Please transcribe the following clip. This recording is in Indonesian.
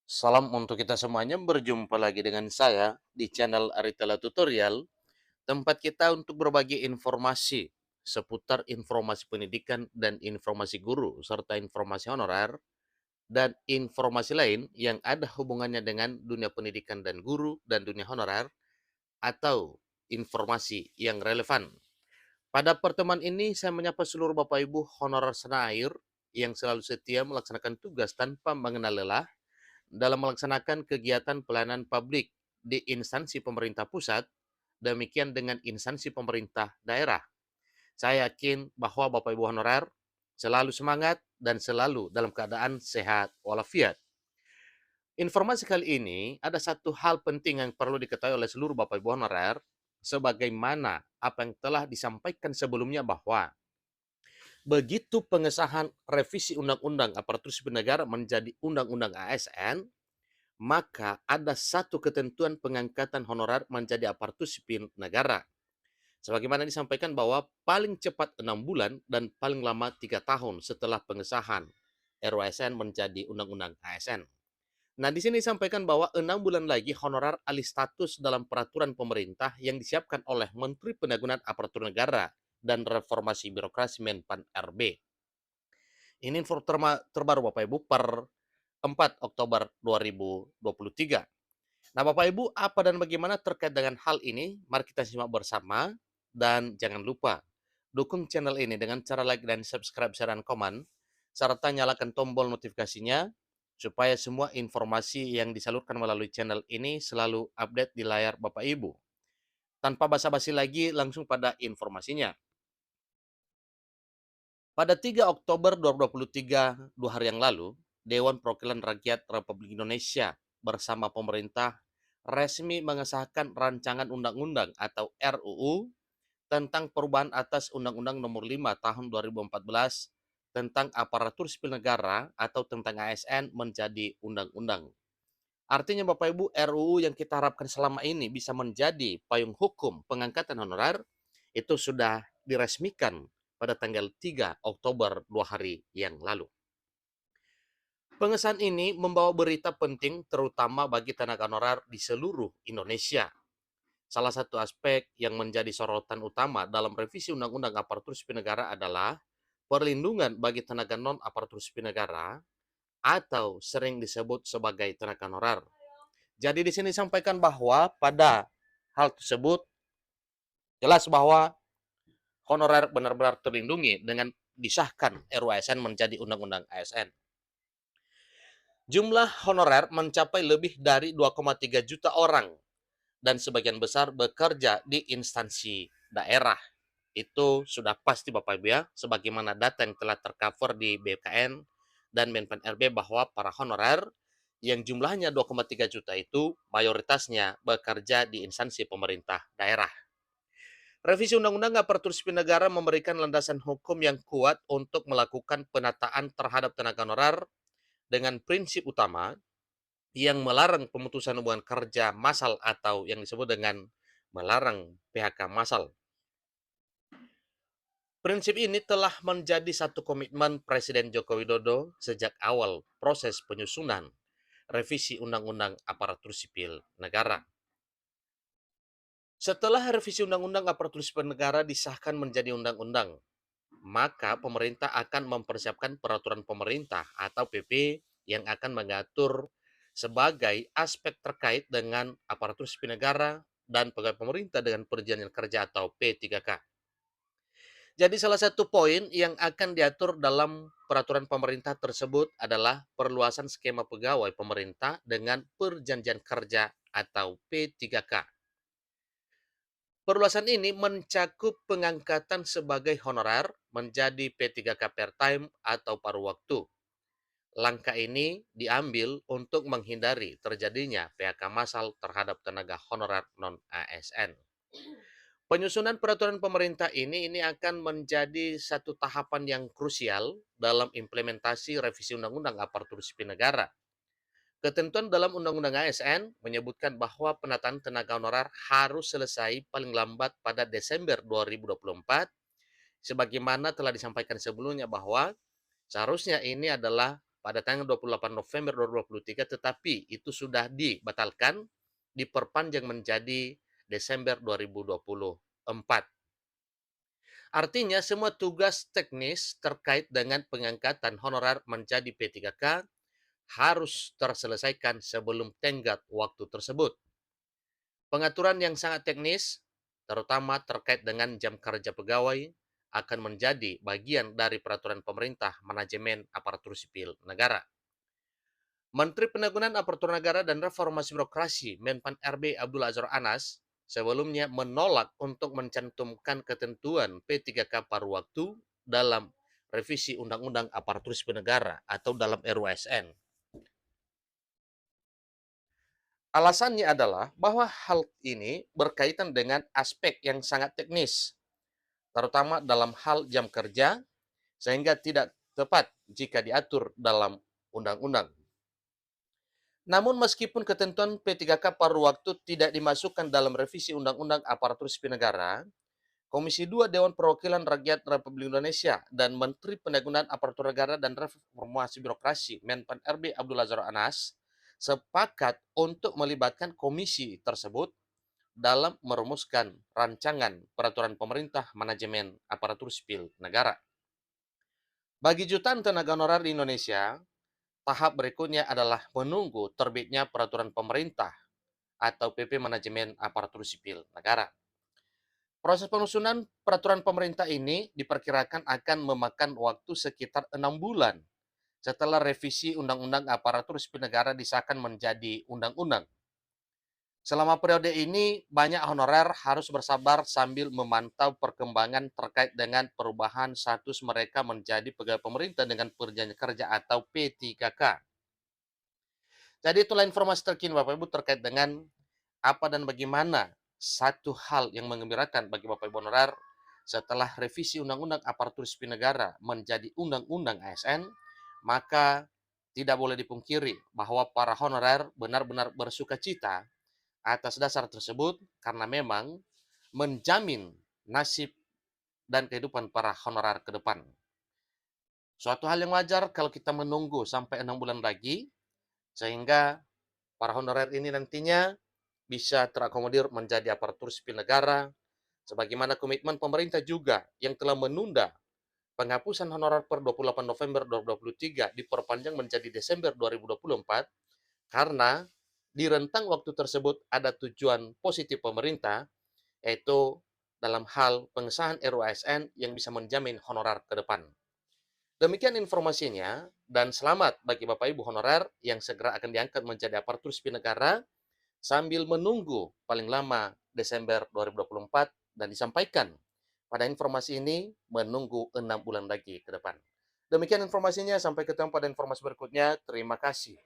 Salam untuk kita semuanya, berjumpa lagi dengan saya di channel Aritala Tutorial, tempat kita untuk berbagi informasi seputar informasi pendidikan dan informasi guru, serta informasi honorer, dan informasi lain yang ada hubungannya dengan dunia pendidikan dan guru dan dunia honorer, atau informasi yang relevan. Pada pertemuan ini, saya menyapa seluruh Bapak Ibu honorer senair yang selalu setia melaksanakan tugas tanpa mengenal lelah dalam melaksanakan kegiatan pelayanan publik di instansi pemerintah pusat, demikian dengan instansi pemerintah daerah. Saya yakin bahwa Bapak Ibu honorer selalu semangat dan selalu dalam keadaan sehat walafiat. Informasi kali ini ada satu hal penting yang perlu diketahui oleh seluruh Bapak Ibu honorer, sebagaimana apa yang telah disampaikan sebelumnya bahwa begitu pengesahan revisi Undang-Undang Aparatur Sipil Negara menjadi Undang-Undang ASN, maka ada satu ketentuan pengangkatan honorer menjadi aparatur sipil negara. Sebagaimana disampaikan bahwa paling cepat 6 bulan dan paling lama 3 tahun setelah pengesahan RUASN menjadi Undang-Undang ASN. Nah, di sini disampaikan bahwa 6 bulan lagi honorer alih status dalam peraturan pemerintah yang disiapkan oleh Menteri Pendagunan Aparatur Negara dan Reformasi Birokrasi Menpan RB. Ini info terbaru Bapak Ibu per 4 Oktober 2023. Nah, Bapak Ibu, apa dan bagaimana terkait dengan hal ini? Mari kita simak bersama. Dan jangan lupa, dukung channel ini dengan cara like dan subscribe, share, dan komen, serta nyalakan tombol notifikasinya, supaya semua informasi yang disalurkan melalui channel ini selalu update di layar Bapak Ibu. Tanpa basa-basi lagi, langsung pada informasinya. Pada 3 Oktober 2023, 2 hari yang lalu, Dewan Perwakilan Rakyat Republik Indonesia bersama pemerintah resmi mengesahkan rancangan undang-undang atau RUU tentang perubahan atas Undang-Undang Nomor 5 Tahun 2014 tentang aparatur sipil negara atau tentang ASN menjadi undang-undang. Artinya Bapak Ibu, RUU yang kita harapkan selama ini bisa menjadi payung hukum pengangkatan honorer itu sudah diresmikan pada tanggal 3 Oktober 2 hari yang lalu. Pengesahan ini membawa berita penting terutama bagi tenaga honorer di seluruh Indonesia. Salah satu aspek yang menjadi sorotan utama dalam revisi Undang-Undang Aparatur Sipil Negara adalah perlindungan bagi tenaga non-aparatur sipil negara atau sering disebut sebagai tenaga honorer. Jadi di sini disampaikan bahwa pada hal tersebut jelas bahwa honorer benar-benar terlindungi dengan disahkan RUASN menjadi Undang-Undang ASN. Jumlah honorer mencapai lebih dari 2,3 juta orang dan sebagian besar bekerja di instansi daerah. Itu sudah pasti Bapak Ibu ya, sebagaimana data yang telah tercover di BKN dan Menpan RB bahwa para honorer yang jumlahnya 2,3 juta itu mayoritasnya bekerja di instansi pemerintah daerah. Revisi Undang-Undang Aparatur Sipil Negara memberikan landasan hukum yang kuat untuk melakukan penataan terhadap tenaga honorer dengan prinsip utama yang melarang pemutusan hubungan kerja massal atau yang disebut dengan melarang PHK massal. Prinsip ini telah menjadi satu komitmen Presiden Joko Widodo sejak awal proses penyusunan revisi Undang-Undang Aparatur Sipil Negara. Setelah revisi Undang-Undang Aparatur Sipil Negara disahkan menjadi undang-undang, maka pemerintah akan mempersiapkan peraturan pemerintah atau PP yang akan mengatur sebagai aspek terkait dengan aparatur sipil negara dan pegawai pemerintah dengan perjanjian kerja atau P3K. Jadi salah satu poin yang akan diatur dalam peraturan pemerintah tersebut adalah perluasan skema pegawai pemerintah dengan perjanjian kerja atau P3K. Perluasan ini mencakup pengangkatan sebagai honorer menjadi P3K part-time atau paruh waktu. Langkah ini diambil untuk menghindari terjadinya PHK massal terhadap tenaga honorer non-ASN. Penyusunan peraturan pemerintah ini akan menjadi satu tahapan yang krusial dalam implementasi revisi Undang-Undang Aparatur Sipil Negara. Ketentuan dalam Undang-Undang ASN menyebutkan bahwa penataan tenaga honorer harus selesai paling lambat pada Desember 2024, sebagaimana telah disampaikan sebelumnya bahwa seharusnya ini adalah pada tanggal 28 November 2023, tetapi itu sudah dibatalkan, diperpanjang menjadi Desember 2024. Artinya semua tugas teknis terkait dengan pengangkatan honorer menjadi P3K harus terselesaikan sebelum tenggat waktu tersebut. Pengaturan yang sangat teknis, terutama terkait dengan jam kerja pegawai, akan menjadi bagian dari peraturan pemerintah manajemen aparatur sipil negara. Menteri Penanggulangan Aparatur Negara dan Reformasi Birokrasi Menpan RB Abdul Azhar Anas sebelumnya menolak untuk mencantumkan ketentuan P3K paruh waktu dalam revisi Undang-Undang Aparatur Sipil Negara atau dalam RUASN. Alasannya adalah bahwa hal ini berkaitan dengan aspek yang sangat teknis, terutama dalam hal jam kerja, sehingga tidak tepat jika diatur dalam undang-undang. Namun meskipun ketentuan P3K paruh waktu tidak dimasukkan dalam revisi Undang-Undang Aparatur Sipil Negara, Komisi 2 Dewan Perwakilan Rakyat Republik Indonesia dan Menteri Penanggulangan Aparatur Negara dan Reformasi Birokrasi Menpan RB Abdul Azhar Anas sepakat untuk melibatkan komisi tersebut dalam merumuskan rancangan peraturan pemerintah manajemen aparatur sipil negara. Bagi jutaan tenaga honorer di Indonesia, tahap berikutnya adalah menunggu terbitnya peraturan pemerintah atau PP Manajemen Aparatur Sipil Negara. Proses penyusunan peraturan pemerintah ini diperkirakan akan memakan waktu sekitar 6 bulan setelah revisi Undang-Undang Aparatur Sipil Negara disahkan menjadi undang-undang. Selama periode ini, banyak honorer harus bersabar sambil memantau perkembangan terkait dengan perubahan status mereka menjadi pegawai pemerintah dengan perjanjian kerja atau P3K. Jadi itulah informasi terkini Bapak Ibu terkait dengan apa dan bagaimana satu hal yang mengembirakan bagi Bapak Ibu honorer setelah revisi Undang-Undang Aparatur Sipil Negara menjadi Undang-Undang ASN, maka tidak boleh dipungkiri bahwa para honorer benar-benar bersukacita atas dasar tersebut karena memang menjamin nasib dan kehidupan para honorer ke depan. Suatu hal yang wajar kalau kita menunggu sampai 6 bulan lagi, sehingga para honorer ini nantinya bisa terakomodir menjadi aparatur sipil negara, sebagaimana komitmen pemerintah juga yang telah menunda penghapusan honorer per 28 November 2023 diperpanjang menjadi Desember 2024 karena di rentang waktu tersebut ada tujuan positif pemerintah, yaitu dalam hal pengesahan RUASN yang bisa menjamin honorer ke depan. Demikian informasinya, dan selamat bagi Bapak Ibu honorer yang segera akan diangkat menjadi aparatur sipil negara sambil menunggu paling lama Desember 2024 dan disampaikan pada informasi ini menunggu 6 bulan lagi ke depan. Demikian informasinya, sampai ketemu pada informasi berikutnya. Terima kasih.